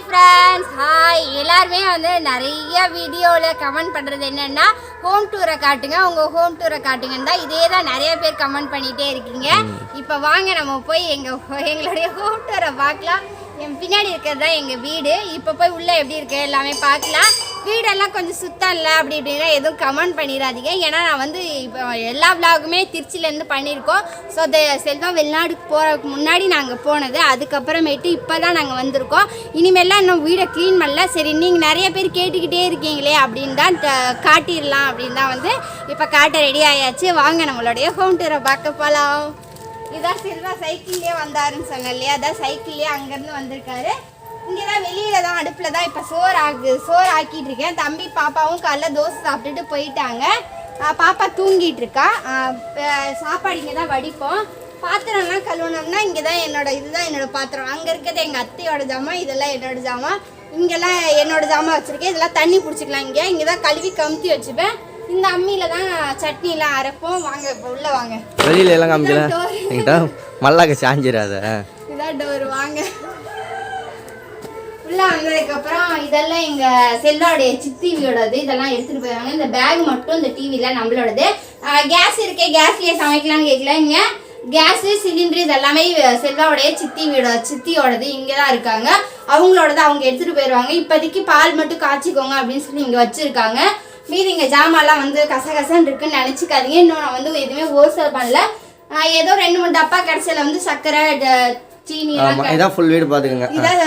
Friends, hi. எல்லாருமே வந்து நிறைய வீடியோவில் கமெண்ட் பண்ணுறது என்னென்னா ஹோம் டூரை காட்டுங்க, உங்கள் ஹோம் டூரை காட்டுங்கன்னு தான். இதே தான் நிறைய பேர் கமெண்ட் பண்ணிகிட்டே இருக்கீங்க. இப்போ வாங்க நம்ம போய் எங்களுடைய ஹோம் டூரை பார்க்கலாம். என் பின்னாடி இருக்கிறது தான் எங்கள் வீடு. இப்போ போய் உள்ளே எப்படி இருக்குது எல்லாமே பார்க்கலாம். வீடெல்லாம் கொஞ்சம் சுத்தம் இல்லை அப்படி இப்படின்னா எதுவும் கமெண்ட் பண்ணிடாதீங்க. ஏன்னா நான் வந்து இப்போ எல்லா விலாகுமே திருச்சியிலேருந்து பண்ணியிருக்கோம். ஸோ செல்வா வெளிநாடுக்கு போகிறதுக்கு முன்னாடி நாங்கள் போனது, அதுக்கப்புறமேட்டு இப்போ தான் நாங்கள் வந்திருக்கோம். இனிமேலாம் இன்னும் வீடை க்ளீன் பண்ணல. சரி, நீங்கள் நிறைய பேர் கேட்டுக்கிட்டே இருக்கீங்களே அப்படின்னு தான் காட்டிடலாம் அப்படின்னு தான் வந்து இப்போ காட்ட ரெடி ஆயாச்சு. வாங்க நம்மளுடைய ஹோம் டூரை பார்க்க போகலாம். இதான் செல்வா சைக்கிள்லேயே வந்தாருன்னு சொன்னேன் இல்லையா, அதான் சைக்கிள்லேயே அங்கேருந்து வந்திருக்காரு. இங்கே தான் வெளியில் தான் அடுப்பில் தான் இப்போ சோறு ஆக்கிட்டு இருக்கேன். தம்பி பாப்பாவும் காலைல தோசை சாப்பிட்டுட்டு போயிட்டாங்க. பாப்பா தூங்கிட்டு இருக்கா. சாப்பாடு இங்கே தான் வடிப்போம். பாத்திரம்லாம் கழுவுனோம்னா இங்கே தான் இதுதான் என்னோட பாத்திரம். அங்கே இருக்கிறது எங்கள் அத்தையோட ஜாமான், இதெல்லாம் என்னோட ஜாமான். இங்கெல்லாம் என்னோட ஜாமான் வச்சுருக்கேன். இதெல்லாம் தண்ணி பிடிச்சிக்கலாம். இங்கே தான் கழுவி கமுத்தி வச்சுப்பேன். இந்த அம்மியில் தான் சட்னிலாம் அரைப்போம். வாங்க இப்போ உள்ளே வாங்க. வெளியில எல்லாம் காமிக்கல, மல்லாக்க சாஞ்சிடாத. இதான் டோர். வாங்க உள்ளே வந்ததுக்கப்புறம் இதெல்லாம் எங்கள் செல்வாவுடைய சித்தி வீடோடது. இதெல்லாம் எடுத்துகிட்டு போயிடுவாங்க. இந்த பேக் மட்டும் இந்த டிவியில் நம்மளோடது. கேஸ் இருக்கே, கேஸ்லேயே சமைக்கலாம்னு கேட்கல. இங்கே கேஸு சிலிண்டரு இதெல்லாமே செல்வாவுடைய சித்தியோடது இங்கே தான் இருக்காங்க. அவங்களோடது அவங்க எடுத்துகிட்டு போயிடுவாங்க. இப்போதைக்கு பால் மட்டும் காய்ச்சிக்கோங்க அப்படின்னு சொல்லி இங்கே வச்சுருக்காங்க. மீதி இங்கே ஜாமான்லாம் வந்து கசகசன்னு இருக்குன்னு நினச்சிக்காதீங்க. இன்னும் நான் வந்து எதுவுமே ஹோல்சேல் பண்ணல. ஏதோ 2-3 டப்பா கடைசியில் வந்து சர்க்கரை சீனி இதான் ஃபுல் வீடு பார்த்துக்கோங்க. இதான்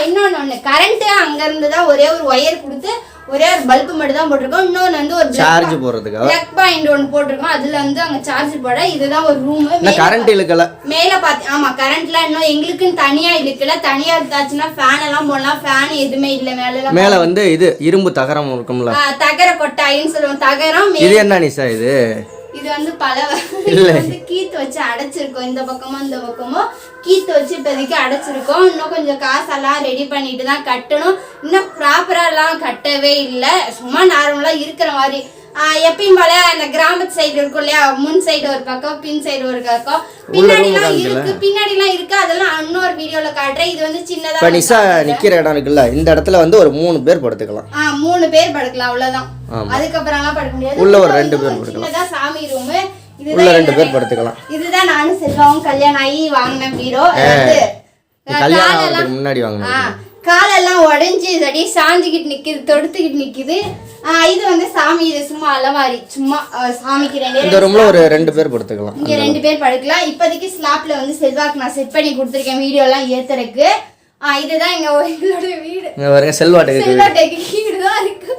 இன்னொன்று கரண்ட்டு அங்கேருந்து தான் ஒரே ஒரு ஒயர் கொடுத்து ஒரே ஒரு பல்பு மட்டும் தான் போட்டிருக்கோம். இன்னொன்று வந்து ஒரு சார்ஜ் போடுறதுக்கு பிளக் பாயிண்ட் ஒன்று போட்டிருக்கோம். அதில் வந்து அங்கே சார்ஜ் போட. இதுதான் ஒரு ரூமு. கரண்ட் இழுக்கல மேலே பார்த்து. ஆமாம், கரண்ட்லாம் இன்னும் எங்களுக்குன்னு தனியாக இழுக்கல. தனியாக இருந்தாச்சுன்னா ஃபேன் எல்லாம் போடலாம். ஃபேன் எதுவுமே இல்லை. மேலே வந்து இது இரும்பு தகரம் இருக்கும்ல, தகர கொட்டாயின்னு சொல்லுவோம். தகரம். இது என்ன நிஷா இது? இது வந்து வந்து கீத்து வச்சு அடைச்சிருக்கோம். இந்த பக்கமும் கீத்து வச்சு இப்போதைக்கு அடைச்சிருக்கோம். இன்னும் கொஞ்சம் காசெல்லாம் ரெடி பண்ணிட்டு தான் கட்டணும். இன்னும் ப்ராப்பராலாம் கட்டவே இல்லை. சும்மா நார்மலாக இருக்கிற மாதிரி எப்பயும் போல அந்த கிராமத்து சைடு இருக்கும் இல்லையா, முன் சைடு ஒரு பக்கம், பின் சைடு ஒரு பக்கம், பின்னாடிலாம் இருக்கு. அதெல்லாம் இன்னொரு வீடியோல காட்டுறேன். இது வந்து சின்னதா நிஷா நிக்கிற இடம் இருக்குல்ல, இந்த இடத்துல வந்து ஒரு 3 பேர் படுத்துக்கலாம். 3 பேர் படுக்கலாம், அவ்வளவுதான். அதுக்கப்புறம் எல்லாம் படுக்க முடியாது. உள்ள ஒரு 2 பேர் படுக்கலாம். இதுதான் சாமி ரூம். உள்ள 2 பேர் படுத்துக்கலாம். இதுதான் நானும் செல்வாவும் கல்யாணம் ஆகி வாங்கின பீரோ. கல்யாணம் ஆகிறதுக்கு முன்னாடி வாங்கினேன். காலெல்லாம் உடஞ்சி அப்படியே சாஞ்சிக்கிட்டு நிக்குது, தொடுத்துக்கிட்டு நிக்குது. இது வந்து சாமி, இது சும்மா அலமாரி, சும்மா சாமிக்கு 2 இந்த ரூம்ல ஒரு 2 பேர் படுத்துக்கலாம். இங்க 2 பேர் படுக்கலாம். இப்போதைக்கு ஸ்லாப்ல வந்து செல்வாக்கு நான் செட் பண்ணி கொடுத்துருக்கேன் வீடியோ எல்லாம் ஏத்துறதுக்கு. இதுதான் எங்களோட வீடு. செல்வாட்டுக்கு வீடு தான் இருக்கு.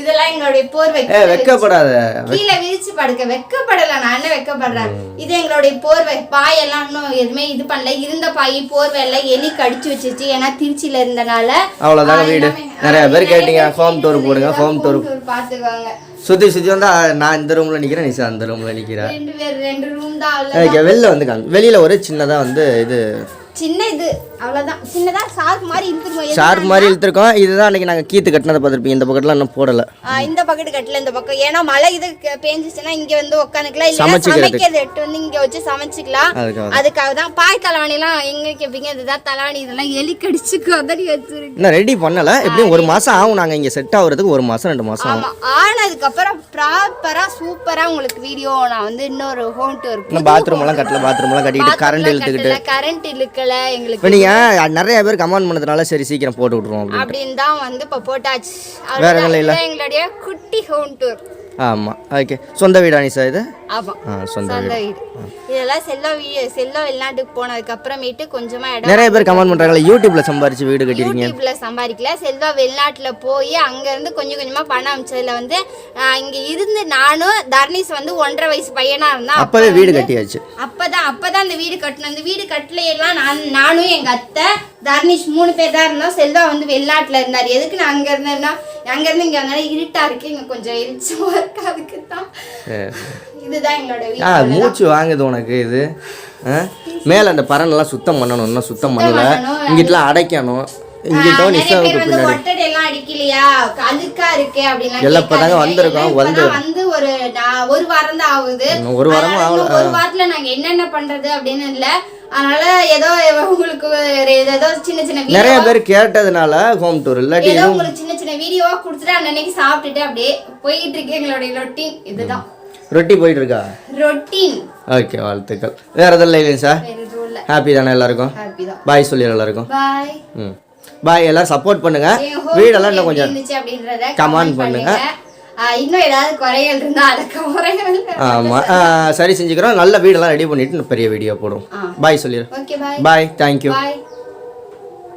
இதெல்லாம் எங்களுடைய போர்வை. வெக்கப்படாத, கீழே விரிச்சு படுக்க. வெக்கப்படல, நான் என்ன வெக்கப்படுறேன். இது எங்களுடைய போர்வை. பாயெல்லாம் இன்னும் எதுவுமே இது பண்ணல. இருந்த பாய் போர்வை எல்லாம் எலி கடிச்சு வச்சிருச்சு. ஏன்னா திருச்சியில இருந்தனால. அவ்வளவுதான் வீடு. நிறைய பேர் கேட்டீங்க ஹோம் டூர் போடுங்க, ஹோம் டூர் பாத்துக்கோங்க. சுத்தி வந்தா நான் இந்த ரூம்ல நிக்கிறேன், நிஷா அந்த ரூம்ல நிக்கிறா. 2 ரூம் தான். வெளில வந்து வெளியில ஒரு சின்னதா வந்து இது சின்ன இது அவ்வளவுதான். சின்னதா ஷார்ப் மாதிரி இழுத்துருக்கோம். இதுதான் அன்னைக்கு நாங்க கீத்து கட்டினதை பார்த்துருப்பீங்க. இந்த பக்கத்துல இன்னும் போடல. இந்த பக்கெட் கட்டல. இந்த பக்கம் ஏன்னா மழை இது பேஞ்சிச்சுன்னா இங்க வந்து உட்காந்துக்கலாம். இல்ல சமைக்கிறது எட்டு வந்து இங்க வச்சு சமைச்சுக்கலாம். அதுக்காக தான். பாய் தலவாணி எல்லாம் எங்க கேப்பீங்க. இதுதான் தலவாணி. இதெல்லாம் எலி கடிச்சு கதறி வச்சிருக்கு. இன்னும் ரெடி பண்ணல. எப்படியும் 1 மாசம் ஆகும். நாங்க இங்க செட் ஆகுறதுக்கு 1 மாசம் 2 மாசம் ஆகும். ஆனதுக்கு அப்புறம் ப்ராப்பரா சூப்பரா உங்களுக்கு வீடியோ நான் வந்து இன்னொரு ஹோம் டூர். பாத்ரூம் எல்லாம் கட்டிட்டு கரண்ட் இழுக்கல எங்களுக்கு. நீங்க நிறைய பேர் கமெண்ட் பண்ணதுனால சரி சீக்கிரம் போட்டு விட்டுருவோம் அப்படின்னு தான் வந்து இப்போ போட்டாச்சு. வேற இல்ல, எங்களுடைய குட்டி ஹோம் டூர். ஆமா, ஓகே. சொந்த வீடா நிஷா இது? ஆமா, சொந்த வீடு. இதெல்லாம் செல்வா வெளிநாட்டுக்கு போனதுக்கு அப்புறமேட்டு கொஞ்சமா இடம். நிறைய பேர் கமெண்ட் பண்றாங்க யூடியூப்ல சம்பாரிச்சு வீடு கட்டிருக்கீங்க. யூடியூப்ல சம்பாதிக்கல. செல்வா வெளிநாட்டுல போய் அங்க இருந்து கொஞ்சமா பணம் அமிச்சதுல வந்து இங்க இருந்து நானும் தர்னிஸ் வந்து 1.5 வயசு பையனா இருந்தா அப்பவே வீடு கட்டியாச்சு. அப்பதான் இந்த வீடு கட்டணும். இந்த வீடு கட்டலையெல்லாம் நானும் எங்க அத்தை தர்னிஷ் 3 பேர் தான் இருந்தோம். செல்வா வந்து வெளிநாட்டுல இருந்தாரு. எதுக்கு நான் அங்க இருந்தேன்னா அங்கேருந்து இங்கே வந்தாலும் இருட்டா இருக்கு. இங்கே கொஞ்சம் வெளிச்சமாக இருக்கு. அதுக்கு தான். இதுதான் எங்களோட வீடு. மூச்சு வாங்குது உனக்கு இது. மேலே அந்த பறனெல்லாம் சுத்தம் பண்ணணும். இன்னும் சுத்தம் பண்ணல. இங்கிட்டலாம் அடைக்கணும். இங்கிட்ட நிறைய நிஷாவுக்கு பேர் வந்து பின்னாடி ஒட்டடை எல்லாம் அடிக்கலையா அழுக்கா இருக்கு அப்படிலாம் எல்லாம் இப்பதாங்க வந்திருக்கோம். வந்து ஒரு வாரம் தான் ஆகுது. ஒரு வாரமும் ஆகல. ஒரு வாரத்துல நாங்க என்னென்ன பண்றது அப்படின்னு இல்ல. அதனால ஏதோ உங்களுக்கு ஏதோ சின்ன சின்ன நிறைய பேர் கேட்டதுனால ஹோம் டூர் இல்லாட்டி ஏதோ உங்களுக்கு சின்ன சின்ன வீடியோவா கொடுத்துட்டு அன்னைக்கு சாப்பிட்டுட்டு அப்படியே போயிட்டு இருக்கு எங்களுடைய ரொட்டீன். இதுதான் ரொட்டி போயிட்டு இருக்கா ரொட்டீன். ஓகே, வாழ்த்துக்கள். வேற எதுவும் இல்லை சார்? ஹாப்பி தானே எல்லாருக்கும்? ஹாப்பி தான். பாய் சொல்லி எல்லாருக்கும் பாய். பாய். எல்லாரும் சப்போர்ட் பண்ணுங்க. வீடெல்லாம் இன்னும் கொஞ்சம் கமெண்ட் பண்ணுங்க. இன்னும் ஏதாவது குறைகள் இருந்தா அத குறைகள் ஆமா சரி செஞ்சுக்கிறோம். நல்ல வீடெல்லாம் ரெடி பண்ணிட்டு பெரிய வீடியோ போடுவோம். பாய் சொல்லிடுறேன். Okay bye. பாய். தேங்க்யூ. பாய்.